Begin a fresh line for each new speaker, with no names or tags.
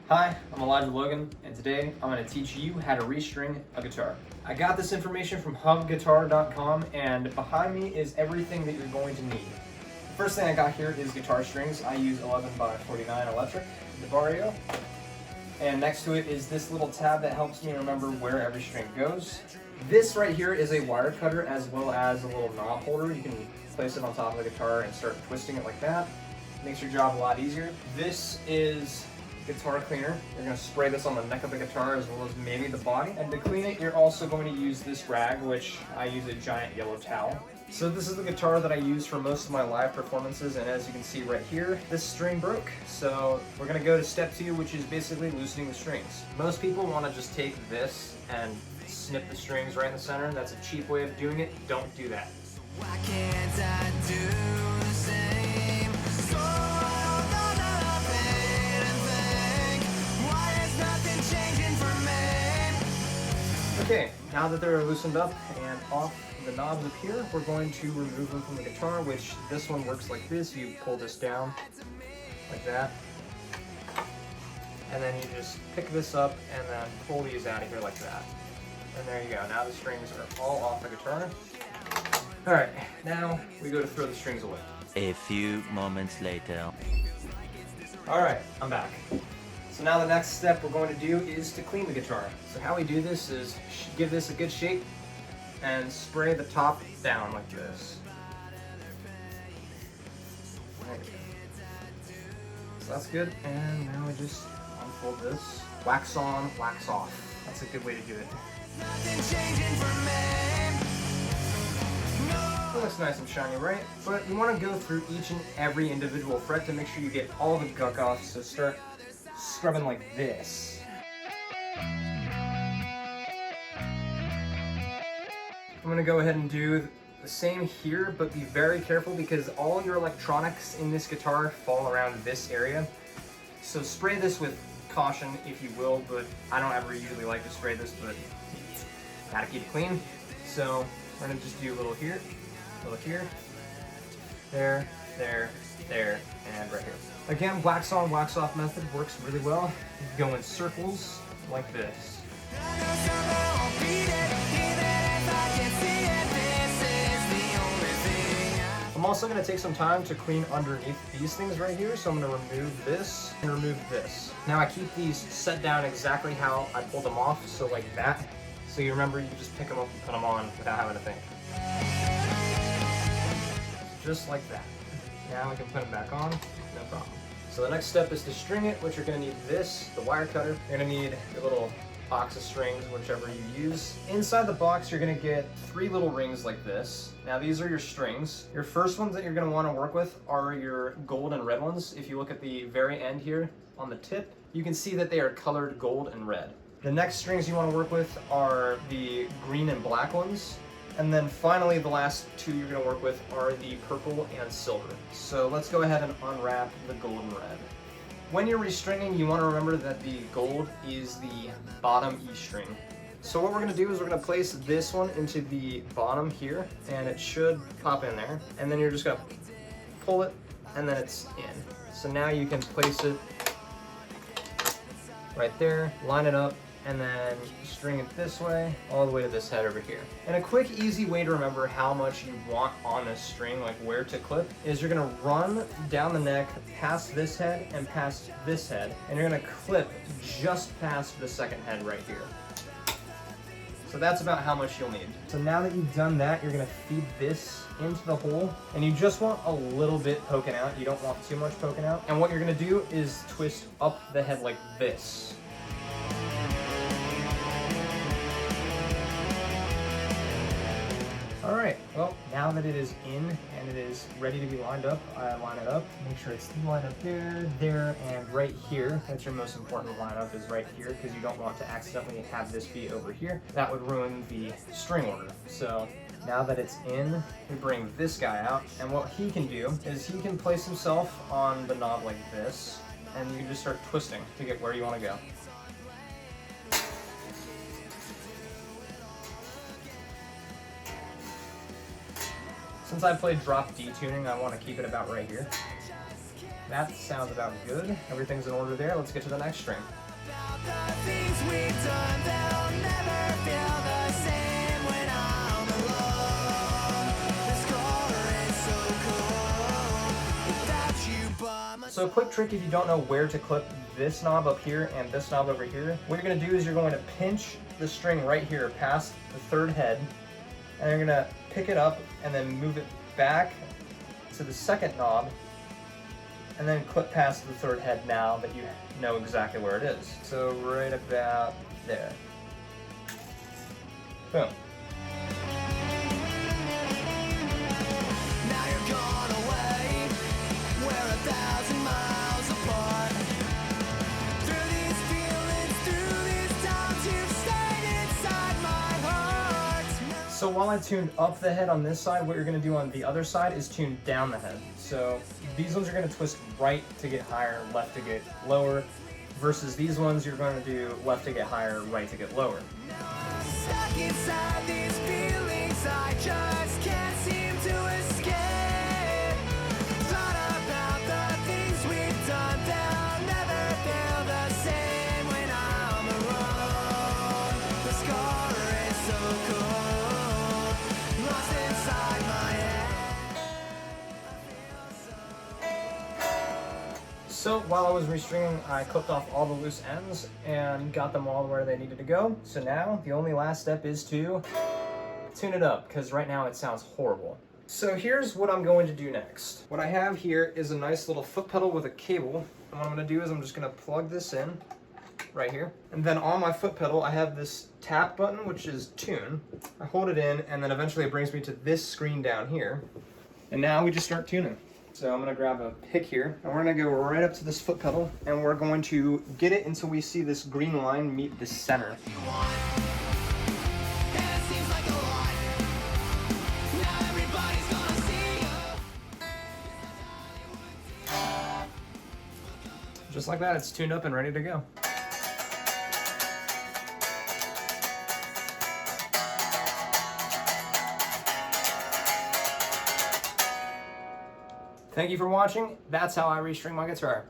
Hi, I'm Elijah Logan, and today I'm going to teach you how to restring a guitar. I got this information from hubguitar.com, and behind me is everything that you're going to need. The first thing I got here is guitar strings. I use 11x49 electric, the Vario. And next to it is this little tab that helps me remember where every string goes. This right here is a wire cutter as well as a little knob holder. You can place it on top of the guitar and start twisting it like that. Makes your job a lot easier. This is guitar cleaner. You're going to spray this on the neck of the guitar as well as maybe the body. And to clean it, you're also going to use this rag, which I use a giant yellow towel. So this is the guitar that I use for most of my live performances, and as you can see right here, this string broke. So we're going to go to step 2, which is basically loosening the strings. Most people want to just take this and snip the strings right in the center. That's a cheap way of doing it. Don't do that.
Why can't I do the same? So I pain and think, why is nothing changing for me?
Okay, now that they're loosened up and off the knobs up here, we're going to remove them from the guitar, which this one works like this. You pull this down like that, and then you just pick this up and then pull these out of here like that. And there you go. Now the strings are all off the guitar. Alright, now we go to throw the strings away.
A few moments later.
Alright, I'm back. So now the next step we're going to do is to clean the guitar. So how we do this is give this a good shake and spray the top down like this. There you go. So that's good, and now we just unfold this. Wax on, wax off. That's a good way to do it.
Nothing changing for me.
It looks nice and shiny, right? But you want to go through each and every individual fret to make sure you get all the gunk off, so start scrubbing like this. I'm going to go ahead and do the same here, but be very careful because all your electronics in this guitar fall around this area. So spray this with caution if you will, but I don't ever usually like to spray this, but gotta keep it clean. So we're going to just do a little here, there, and right here. Again, wax on, wax off method works really well. You go in circles like this. I'm also going to take some time to clean underneath these things right here, so I'm going to remove this and remove this. Now I keep these set down exactly how I pulled them off, so like that. So you remember, you just pick them up and put them on without having to think. Just like that. Now we can put them back on, no problem. So the next step is to string it, which you're going to need this, the wire cutter. You're going to need your little box of strings, whichever you use. Inside the box, you're going to get 3 little rings like this. Now these are your strings. Your first ones that you're going to want to work with are your gold and red ones. If you look at the very end here on the tip, you can see that they are colored gold and red. The next strings you want to work with are the green and black ones. And then finally, the last 2 you're going to work with are the purple and silver. So let's go ahead and unwrap the gold and red. When you're restringing, you want to remember that the gold is the bottom E string. So what we're going to do is we're going to place this one into the bottom here, and it should pop in there. And then you're just going to pull it, and then it's in. So now you can place it right there, line it up, and then string it this way, all the way to this head over here. And a quick, easy way to remember how much you want on this string, like where to clip, is you're gonna run down the neck, past this head, and past this head, and you're gonna clip just past the second head right here. So that's about how much you'll need. So now that you've done that, you're gonna feed this into the hole, and you just want a little bit poking out. You don't want too much poking out. And what you're gonna do is twist up the head like this. Alright, well, now that it is in and it is ready to be lined up, I line it up. Make sure it's lined up there, and right here. That's your most important lineup, is right here, because you don't want to accidentally have this be over here. That would ruin the string order. So now that it's in, we bring this guy out, and what he can do is he can place himself on the knob like this, and you can just start twisting to get where you want to go. Since I played drop D tuning, I want to keep it about right here. That sounds about good. Everything's in order there. Let's get to the next string.
About the things we've done, they'll never feel the same when I'm alone. This car is so cool without you by my
So a quick trick if you don't know where to clip this knob up here and this knob over here, what you're going to do is you're going to pinch the string right here past the third head, and you're going to pick it up and then move it back to the second knob, and then clip past the third head now that you know exactly where it is. So right about there. Boom.
Now you're gone away. We're 1,000 miles apart. Through these feelings, through these times, you've stayed inside my heart.
So while I tuned up the head on this side, what you're going to do on the other side is tune down the head. So these ones are going to twist right to get higher, left to get lower, versus these ones you're going to do left to get higher, right to get lower.
Stuck inside these feelings, I just can't seem to escape. Thought about the things we've done, they'll never feel the same when I'm alone. The scar is so cold, lost inside my head.
So while I was restringing, I clipped off all the loose ends and got them all where they needed to go. So now the only last step is to tune it up, because right now it sounds horrible. So here's what I'm going to do next. What I have here is a nice little foot pedal with a cable. And what I'm going to do is I'm just going to plug this in right here. And then on my foot pedal, I have this tap button, which is tune. I hold it in, and then eventually it brings me to this screen down here. And now we just start tuning. So I'm going to grab a pick here, and we're going to go right up to this foot pedal, and we're going to get it until we see this green line meet the center. Just like that, it's tuned up and ready to go. Thank you for watching. That's how I restring my guitar.